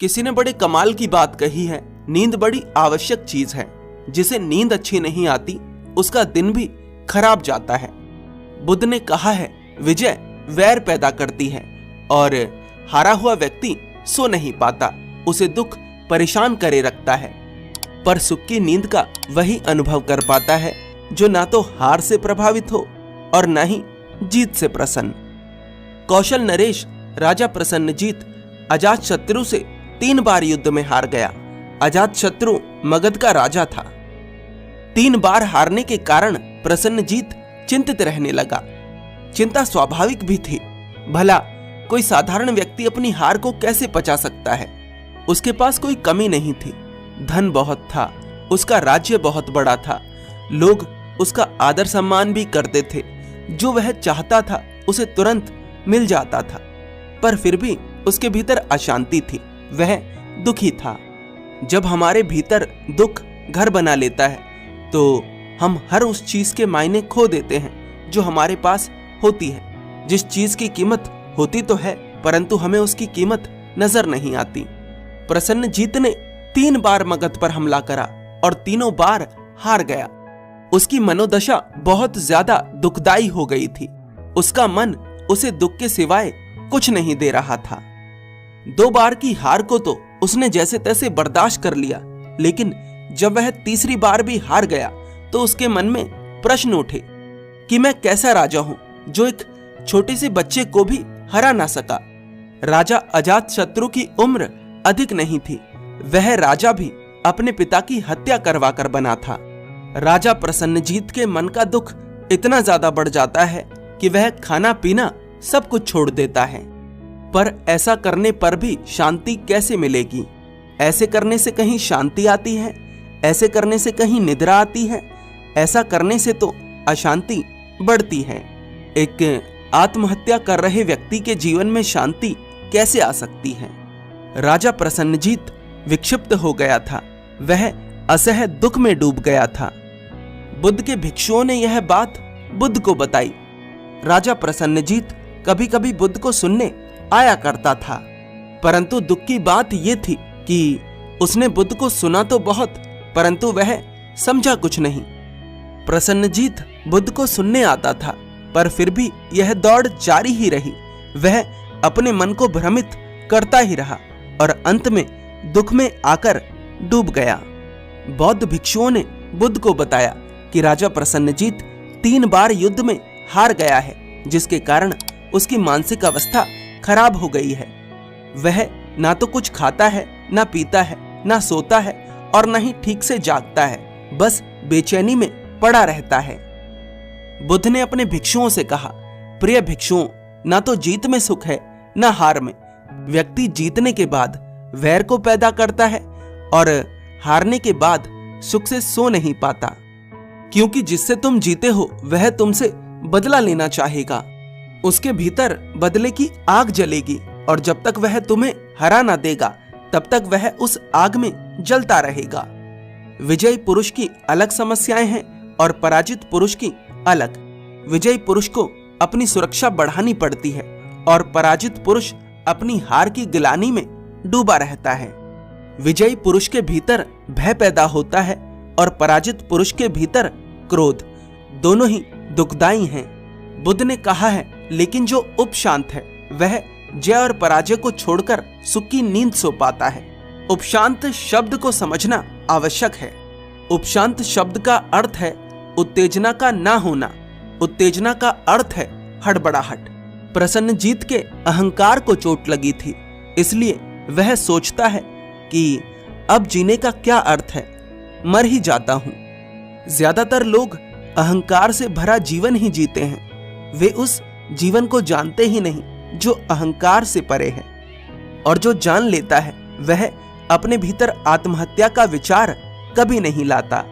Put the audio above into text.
किसी ने बड़े कमाल की बात कही है, नींद बड़ी आवश्यक चीज है। जिसे नींद अच्छी नहीं आती उसका दिन भी खराब जाता है। बुद्ध ने कहा है, विजय वैर पैदा करती है और हारा हुआ व्यक्ति सो नहीं पाता, उसे दुख परेशान करे रखता है। पर सुख की नींद का वही अनुभव कर पाता है जो ना तो हार से प्रभावित हो और न ही जीत से प्रसन्न। कौशल नरेश राजा प्रसन्नजीत अजातशत्रु से 3 बार युद्ध में हार गया। अजातशत्रु मगध का राजा था। 3 बार हारने के कारण प्रसन्नजीत चिंतित रहने लगा। चिंता स्वाभाविक भी थी। भला कोई साधारण व्यक्ति अपनी हार को कैसे पचा सकता है? उसके पास कोई कमी नहीं थी, धन बहुत था, उसका राज्य बहुत बड़ा था, लोग उसका आदर सम्मान भी करते थे, जो वह चाहता था उसे तुरंत मिल जाता था। पर फिर भी उसके भीतर अशांति थी, वह दुखी था। जब हमारे भीतर दुख घर बना लेता है तो हम हर उस चीज के मायने खो देते हैं जो हमारे पास होती है। जिस चीज की कीमत होती तो है परंतु हमें उसकी कीमत नजर नहीं आती। प्रसन्नजीत ने 3 बार मगध पर हमला करा और तीनों बार हार गया। उसकी मनोदशा बहुत ज्यादा दुखदाई हो गई थी। उसका मन उसे दुख के सिवाय कुछ नहीं दे रहा था। 2 बार की हार को तो उसने जैसे तैसे बर्दाश्त कर लिया, लेकिन जब वह तीसरी बार भी हार गया तो उसके मन में प्रश्न उठे कि मैं कैसा राजा हूं जो एक छोटे से बच्चे को भी हरा ना सका। राजा अजातशत्रु की उम्र अधिक नहीं थी। वह राजा भी अपने पिता की हत्या करवा कर बना था। राजा प्रसन्नजीत के मन का दुख इतना ज्यादा बढ़ जाता है कि वह खाना पीना सब कुछ छोड़ देता है। पर ऐसा करने पर भी शांति कैसे मिलेगी? ऐसे करने से कहीं शांति आती है? ऐसे करने से कहीं निद्रा आती है? ऐसा करने से तो अशांति बढ़ती है। एक आत्महत्या कर रहे व्यक्ति के जीवन में शांति कैसे आ सकती है? राजा प्रसन्नजीत विक्षिप्त हो गया था। वह असह दुख में डूब गया था। बुद्ध के भिक्षुओं ने यह बात बुद्ध को बताई। राजा प्रसन्नजीत कभी कभी बुद्ध को सुनने आया करता था, परंतु दुख की बात यह थी कि उसने बुद्ध को सुना तो बहुत, परंतु वह समझा कुछ नहीं। प्रसन्नजीत बुद्ध को सुनने आता था, पर फिर भी यह दौड़ जारी ही रही। वह अपने मन को भ्रमित करता ही रहा और अंत में दुख में आकर डूब गया। बौद्ध भिक्षुओं ने बुद्ध को बताया कि राजा प्रसन्नजीत 3 बार युद्ध में हार गया है, जिसके कारण उसकी मानसिक अवस्था खराब हो गई है। वह ना तो कुछ खाता है, ना पीता है, ना सोता है और ना ही ठीक से जागता है, बस बेचैनी में पड़ा रहता है। बुद्ध ने अपने भिक्षुओं से कहा, प्रिय भिक्षुओं, ना तो जीत में सुख है ना हार में। व्यक्ति जीतने के बाद वैर को पैदा करता है और हारने के बाद सुख से सो नहीं पाता, क्योंकि जिससे तुम जीते हो वह तुमसे बदला लेना चाहेगा। उसके भीतर बदले की आग जलेगी और जब तक वह तुम्हें हरा ना देगा तब तक वह उस आग में जलता रहेगा। विजयी पुरुष की अलग समस्याएं हैं और पराजित पुरुष की अलग। विजयी पुरुष को अपनी सुरक्षा बढ़ानी पड़ती है और पराजित पुरुष अपनी हार की गिलानी में डूबा रहता है। विजयी पुरुष के भीतर भय पैदा होता है और पराजित पुरुष के भीतर क्रोध। दोनों ही दुखदाई हैं। बुद्ध ने कहा है, लेकिन जो उपशांत है वह जय और पराजय को छोड़कर सुख की नींद सो पाता है। उपशांत शब्द को समझना आवश्यक है। उपशांत शब्द का अर्थ है उत्तेजना का ना होना। उत्तेजना का अर्थ है हड़बड़ाहट। प्रसन्नजीत के अहंकार को चोट लगी थी, इसलिए वह सोचता है कि अब जीने का क्या अर्थ है, मर ही जाता हूं। ज्यादातर लोग अहंकार से भरा जीवन ही जीते हैं। वे उस जीवन को जानते ही नहीं जो अहंकार से परे है, और जो जान लेता है वह अपने भीतर आत्महत्या का विचार कभी नहीं लाता।